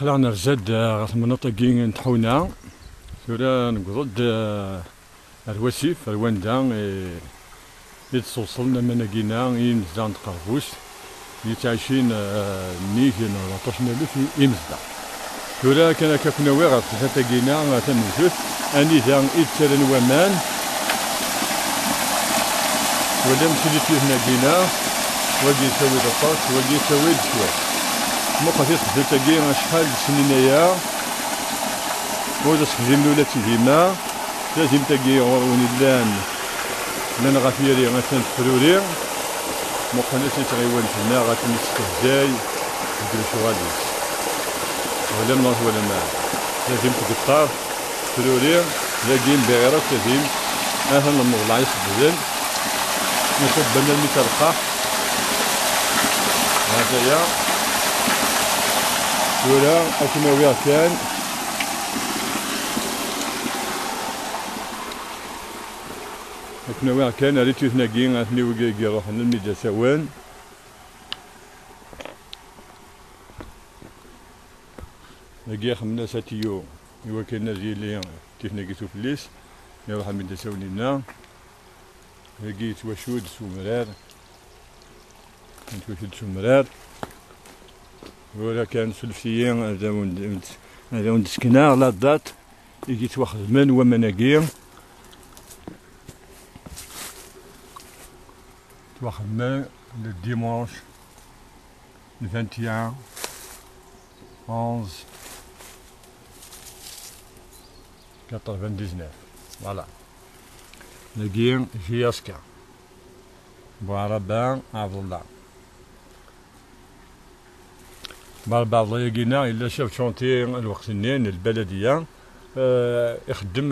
قلع نرزد غاث المناطق كي نتحونا ثورا نقضد الوسيف الواندا يتوصلنا مناقينا يمزدان قربوس يتعيشين نيكين لطشنا في يمزدا ثورا كان كنا واغا تتاقينا تنزوت اني ذا يتسالن ومان ولا مسيدي فيه ناقينا واجي يسوي الطاس واجي يسوي الشواك مقاتيس تتاقي شحال سنينايا ولا سخدم ولاتي ديما لازم تاقي غوروني لان لان غافيري غاتن فروري مقناش تغيوان فينا غاتن استهزاي ندير شغاليس ولا ناض ولا ما لازم تقطار فروري لاقين بغيرك لازم اهلا نوضع يسبزن نصب بنا المترقح هذايا ولا أكما ويا كان أكما ويا كان ريتو ثناقين أثني وقاقي روحنا الميدا سوان نقي خمنا ساتيو إوا كان نازي لي تثناقي سوفليس يروح الميدا سوانينا نقي تواشود سومرار تواشود سومرار ولا كان سلفيين هذا وند سكنا لا دات يجي تواخذ من ومناقير تواخذ من الديمونش 21 11 99 فوالا ناقير جياسكا بوعربان عبد الله بعض يقينا إلا شاف شونتي الوقت النين البلدية يخدم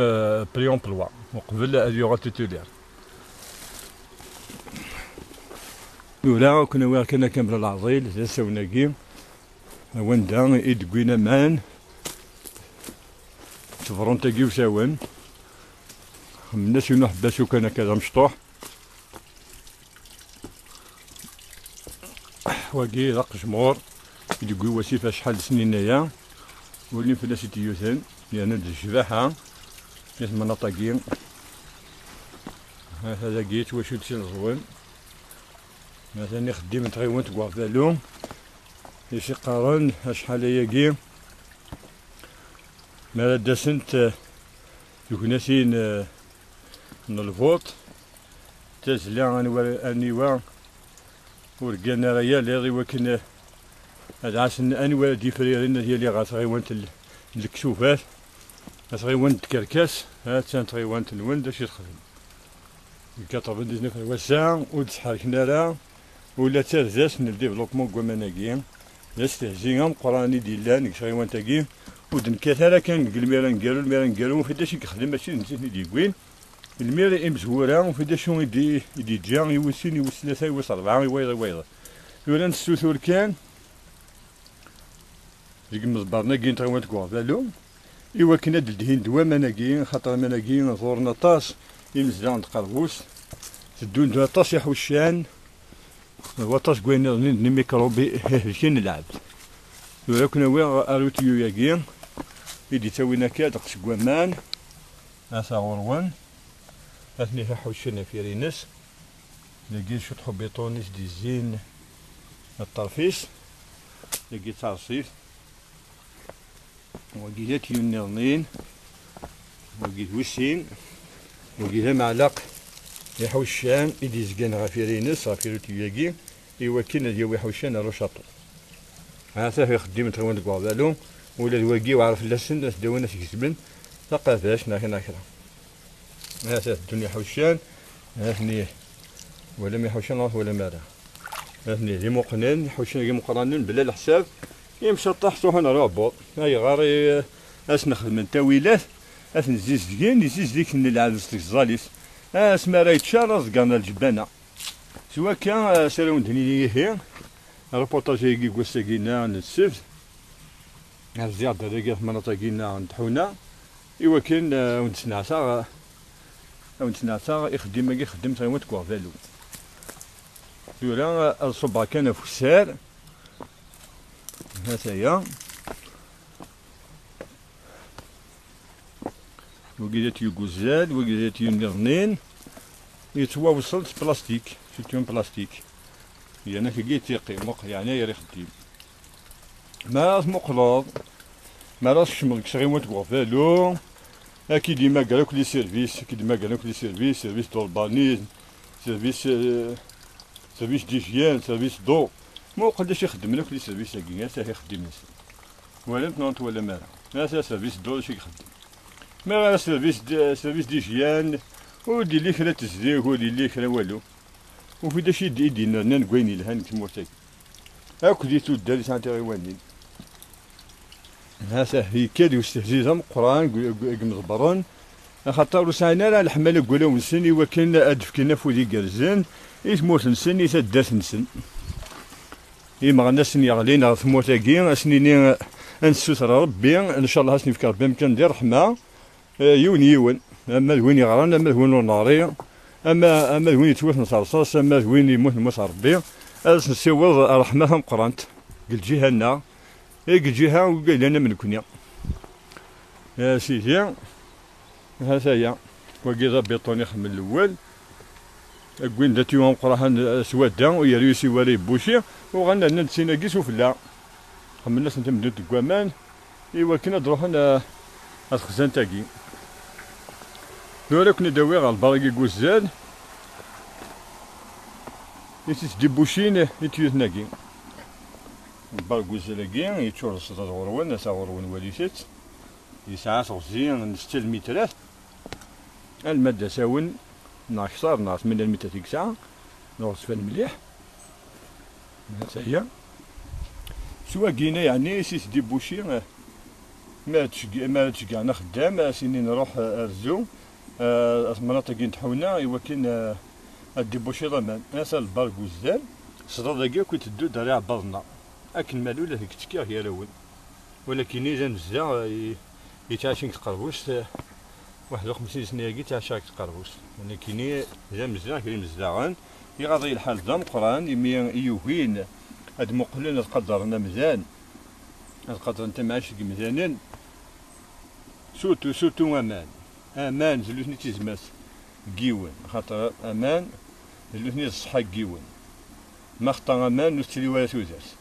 بريون بلوا وقبل أديوغا توتولير ولا كنا كامل العضيل زي سوناكي وندا يدقوينا مان تفرونتاكي وساون الناس ينحبسو كان كذا مشطوح واقي رق جمور يدقوي وسيفة شحال سنينايا ولين في ناس يتيوثن لأن الجباحة ناس مناطقين هذا قيت واش يتسين زوين مثلا يخدم تغيوان تقوى بالو يسي قارن شحال ياكي مالا داسنت دوك ناسين الفوط تازلا انيوا ورقانا ريال اللي وكن هذا عشان انواع ديفريرين هي اللي غاتغيوانت الكشوفات غاتغيوانت كركاس ها تغيوانت الولد اش تخدم 99 وساعة وتحركنا لها ولا ترزاس من الديفلوبمون كوماناكيا لاش تهزينا مقراني ديالنا غيوانتاكي ودنكاثالا كان الميرا نقالو فداش يخدم ماشي نزيد ديكوين الميرا امزهورا وفداش يدي جا يوسين يوس ثلاثة يوس أربعة ويضا ولا نستوثور كان ديك مزبرنا كين تغوانت كوع بالو إوا كنا دلدهين دوا مناكين خاطر مناكين زورنا طاس يمزدان قربوس تدون دوا طاس يحوشان هو طاس كوينا الميكروبي كين نلعب ولا كنا ويا أروتيو ياكين يدي تاوينا كادقس كوامان أسا غروان أثني حوشنا في رينس لقيت شطحو بيطونيس دي زين الطرفيس لقيت تعصيف وقيلات يونيرنين وقيل وسين وقيل معلق يحوشان إدي زقان غافيرينس غافيروتي ياكي إوا كنا ديال يحوشان روشاطو هذا في خدمة غوان كوالو ولا الواقي وعرف لسن ناس داونا تكتبن ثقافاش ناكرا هذا الدنيا حوشان هاثني ولا ما يحوشان ولا مالا هاثني لي مقنن حوشان لي مقرنين بلا الحساب يمشي طاح هنا رابط هاي غاري اش نخدم من تاويلات اثن زيزكين يزيزك نلعب الزاليس اسما راه يتشارز كان الجبانه سواء كان سالون دنيا هي ريبورتاج يجي كوساكينا السبت الزيادة اللي في مناطقنا نطحونا إوا كان ونتسنعسا يخدم تايوان تكوا فالو يورا الصبا كان فسار هاتايا وقيدات يوغوزال وقيدات يونيرنين يتواصل بلاستيك شتيون بلاستيك يعني كي تيقي يعني يري خديم ما مقلوب ما راس شمرك شغيموت غوفالو اكيد ديما قالوك لي سيرفيس اكيد ديما قالوك لي سيرفيس دوربانيزم سيرفيس ديجيان سيرفيس دو ما قداش يخدم لك لي سيرفيس هاكي ساهي يخدم ناس ولا نتنط ولا مالا ما سيرفيس دو شي يخدم ما سيرفيس ديجيان ودي لي كرا تزديق ودي لي كرا والو وفي داشي دينا نكويني لهان كمورتاك هاك ديتو داري سانتي غيوانين هاسا هي كادي واستهزيزها من القران مزبرون خاطر وسعنا راه الحماله قولوا نسن وكان ادفكنا فودي كرزان يتموت نسن يتدات نسن ما غناش يغلينا ثموتاكي اسنيني نسوتر ربي ان شاء الله اسني في ربي يمكن ندير رحمه يون اما وين يغران اما وين ناري اما وين يتوت نصرصاص اما وين يموت ربي اس نسيوض رحمه قرانت قل جهنا قل جهه وقال لنا من كنيا يا سيدي هذا هي وكذا بيطوني من الاول كوين داتي يوم قراها سوادا ويريسي وري بوشي وغنى نسينا كيس وفلا خمنا سنت مدينة كوامان ايوا كنا نروحو الخزان تاكي نورا كنا داوي على البراكي كوزال يتيس دي بوشين يتيوثناكي البراكي كوزالاكي يتشور الصداد غروان ناسا غروان واليسات يسعى صغزين نستل مترات المادة ساون ناكسر ناس من المتر تيكسا نغصفها المليح هي سوا كينا يعني سيس دي بوشي ما تشقعنا خدام سيني نروح الزو المناطق اللي نتحونا ايوا كاين دي بوشي ضمان ناس البارك وزدان صدر داكيا كنت تدو داري عبرنا اكن مالو لا ديك تكيا هي الاول ولكن اذا بزاف يتعاشين تقربوس 51 سنه كي تعشاك تقربوس ولكن اذا مزيان كاين مزداغن يغاضي الحال دام قران يمي يوهين هاد مقلن القدر مزيان القدر انت ماشي مزيانين سوتو امان زلوثني تيزماس كيون خاطر امان زلوثني الصحه كيون ما خطا امان نستري ولا توزاس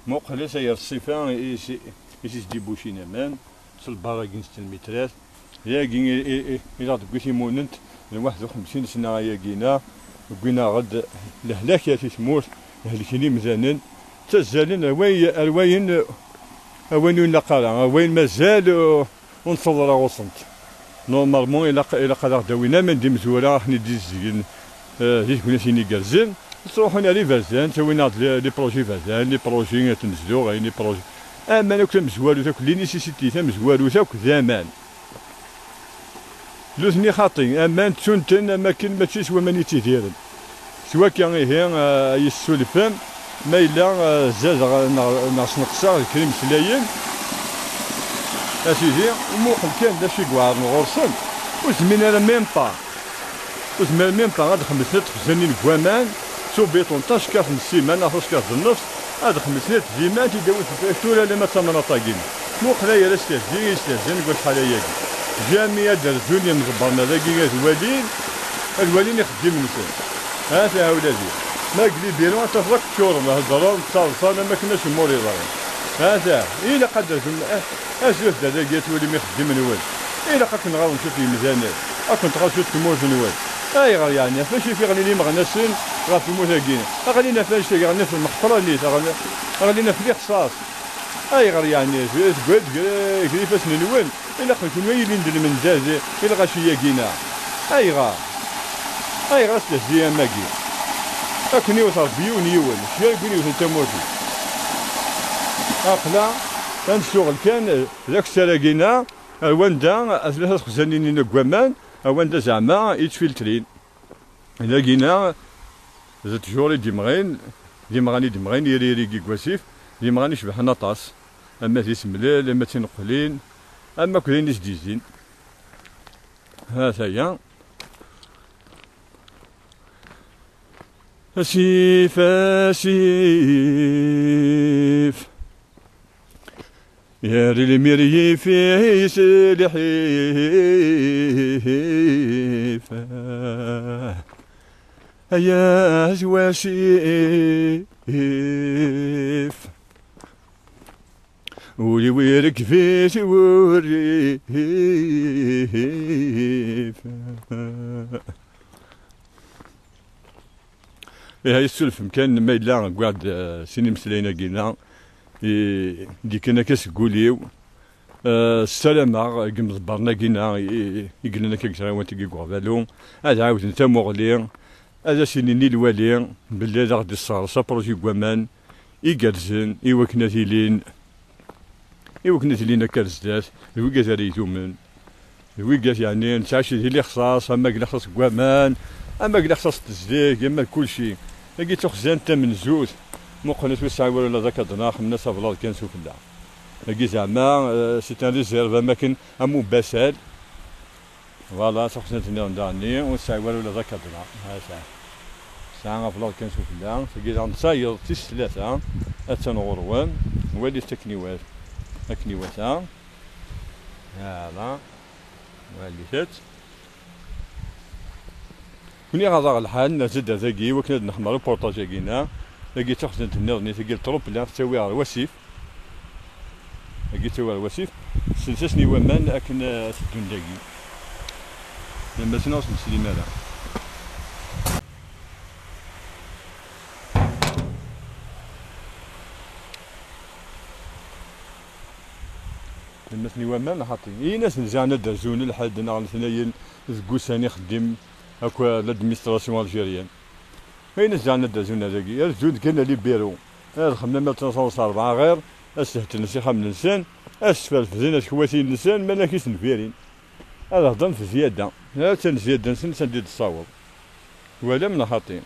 مقلس هي الصفه يسيس دي بوشين امان البراكين 6 مترات يا كين الى تقولي موننت 51 سنه يا كينا وكينا غد الهلاك يا تموت هلكيني مزانن تزالن الوين نقرا وين مازال ونصدر وصلت نورمالمون الى قدر داوينا من دي مزوره راح ندي الزين ديك كنا سيني كازين تروحوا لي فازان سوينا لي بروجي فازان لي بروجي تنزلوا غير لي بروجي اما انا كنت مزوالو تاك لي نيسيتي تا مزوالو تاك زمان لوثني خاطي اما تسنتن اما كان ماشي سوا ماني تيديرن سوا كان هي يسولفم ما الا زاد ناقص نقصا كريم سلايين اسيدي وموقف كان دا شي كوار نغرسن وزمين انا ميم با غاد 5 خزانين كوامان سو بيطون تاش كاس السيمانه ناخذ كاس النص هذا 5 زيمات يداوي في الفاكتوره اللي ما تسمى طاقين مو قلايا لا يستهزن يقول شحال هي جاميه درزوني مزبر مذاكي الوالين يخدم نسان هذا ولادي ما قلي بينو تفرق شورم هضروا صالصه ما كناش موري ضرب هذا الى قدر اشوف هذا قالت ولي ما يخدم نوال الى قد نغاو نشوف الميزانات كنت غنشوف تموت نوال اي غير يعني فاش في غنيني مغناسين غا في الموتاكين غادينا فاش غنينا في المحفره اللي غادينا في الاخصاص اي غير يعني تقعد كيفاش نوال الا كنت نويل ندير من زازي الى غاشيه كينا اي غير استهزئ ماكي اكني وصل بيون يول شي يقولي وانت موتي اقلا كان الشغل كان ذاك السراقينا واندا 3 خزانين كوامان واندا زعما يتفلترين لقينا زاد جوري ديمغين يريري كواسيف ديمغاني يشبح نطاس اما تيسملال اما تنقلين اما كلين جديدين هذا هي اسيف يا ريلي ميري في سلحيف يا زواسيف ولي ويرك في سوريف هاي السلف كان ما يلا قعد سنين مسلينا قلنا دي كنا كسقوليو السلامة قم زبرنا قلنا يقلنا كيكسرا وانتي قوالو هذا عاود نتا مغلي هذا سنيني الوالي بالله غادي الصارصة بروجي قوامان يقرزن يوكنا تيلين يوكنا تيلين كرزدات الويقات ريتومن الويقات يعني نتعشي اللي خصاص اما قلا خصاص قوامان اما قلا خصاص تزديق اما كلشي لقيت خزان تا من زوج مقنت وسع ولا ذاك الدناخ من ناس بلاد كان سوق الله لقي زعما سي ان ريزيرف اماكن امو باسال فوالا خصنا تنير داني وسع ولا ذاك الدناخ ها ساعة بلاد كان سوق الله لقيت عند صاير تيس ثلاثة اتن غروان ولي تكنيوات تكنيوات هذا وليت كوني غاضا الحال نزيد ذاكي وكنا نحمر بورطاجي كينا لقيت تخزن تنيرني تقيل تروب لا تساوي على الوسيف لقيت تساوي على الوسيف سلسسني ومان لكن سدون داكي لما سنوصل نسلي مالا لما سني ومان حاطين اي ناس نزعنا دازون لحد نهار ثنايا زكوساني خدم هاكا لادميستراسيون الجيريان فين زعنا دازون هذاكي الزود كان لي بيرو خمنا 1904 غير استهت نسي خمن نسان اسفل في زينة كواتي نسان ما كيس نفيرين هذا هضم في زيادة تن زيادة نسن تندير تصاوب ولا من خاطين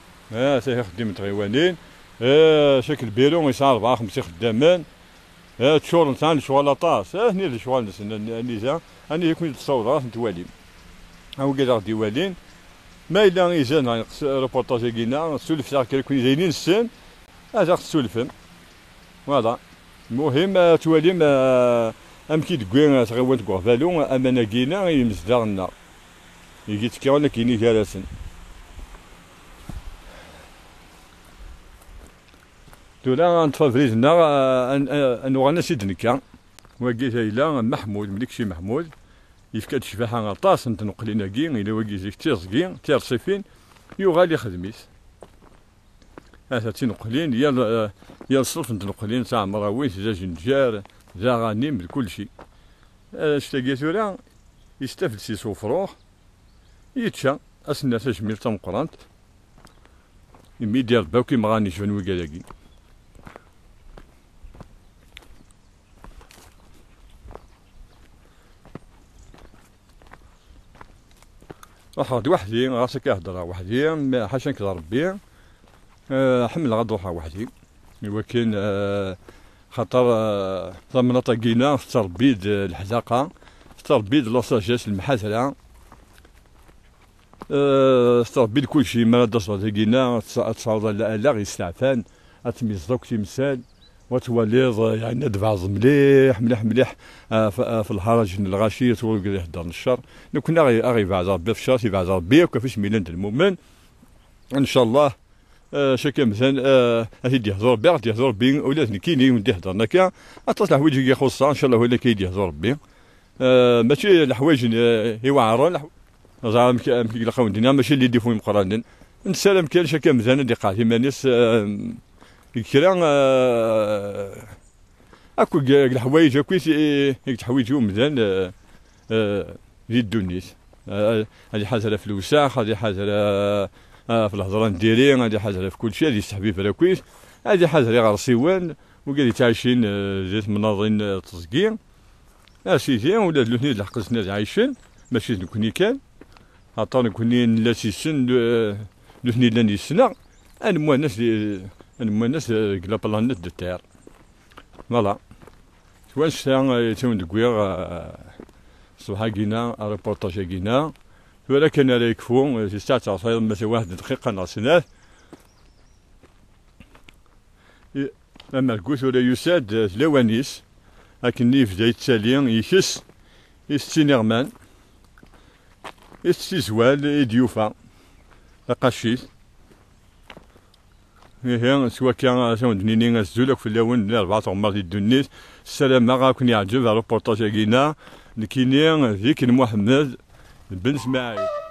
سي خدمت غيوانين شكل بيرو يسعى 4 5 خدامان تشور نتاع الشوكولاطاس هني الشوال نسن نيزا اني يكون تصور راس نتوالي هاو قال غادي والين ما إلا إيجان روبورتاج كينا سولف تاع كون زايدين السن هذا سولفن فوالا المهم توالي أمكي تكوين تغوات كوفالو أمانا كينا يمزدغنا يجي تكيونا كيني كاراسن دولا نتفافريزنا أنو غانا سيدنكا وكيت إلا محمود مليكشي محمود يفكاد شفاحة غطاس نتنقلينا كي إلا واكي زيك تيرزكي تيرصيفين يوغال يخدميس هذا تنقلين يا الصرف نتنقلين تاع مراويس زاج نجار ذا غانيم بكل شيء اشتاقيت ثورا يستفد سي صفروح يتشا أسنا تجميل تام قرانت يمي ديال باوكي مغاني شنو كالاكي غادي وحدي غاسك يهضر وحدي حاشا نكذا ربي حمل غاد روحها وحدي ولكن خاطر ضمن طاقينا في تربيد الحذاقه في تربيد لوساجاس المحاثره في تربيد كلشي ما تصور طاقينا تصاوض لا يستعفان اتميز دوك تمثال وتوليض يعني دفعز مليح مليح مليح في الهرج الغاشية تقول يهدر الشر لو كنا غي بعد ربي في الشر يبعد ربي وكيفاش ميلان المؤمن ان شاء الله شكا مثلا غادي يهضر ربي غادي يهضر ربي ولازم كاينين ودي يهضرنا كاع اتصل حوايج يخصها ان شاء الله ولا كيدي يهضر ربي ماشي الحوايج يوعرون زعما كيلقاو دينا ماشي اللي يديفو مقرانين نسالم كان شكا مثلا اللي قاعد مانيس كرا اكو الحوايج كويس حوايج مزال في الدنيس هذه حاجه في الوساخ هذه حاجه في الهضره نديري هذه حاجه في كل شيء هذه السحبي فلا كويس هذه حاجه اللي غير سيوان وقال تعيشين زيت مناظرين تصقير سيدي ولا الاثنين اللي حقزنا عايشين ماشي نكوني كان عطانا كوني لا سيسن الاثنين اللي نسنا المهم الناس قلا بلانيت دو تير فوالا واش تون دكوير صباح كينا ريبورتاج كينا ولكن لا يكفو ساعة تصاير مثلا 1 دقيقة ناقصنا اما الكوث ولا يساد لوانيس لكن يبدا يتسالي يكس يستينيغمان يستيزوال يديوفا قاشيس هي سوا كان سوندنيني الزولك في اللون 4 عمر الدنيس. السلام غاكن يعجب الروبورتاج كينا لكيني ذيك محمد بن اسماعيل.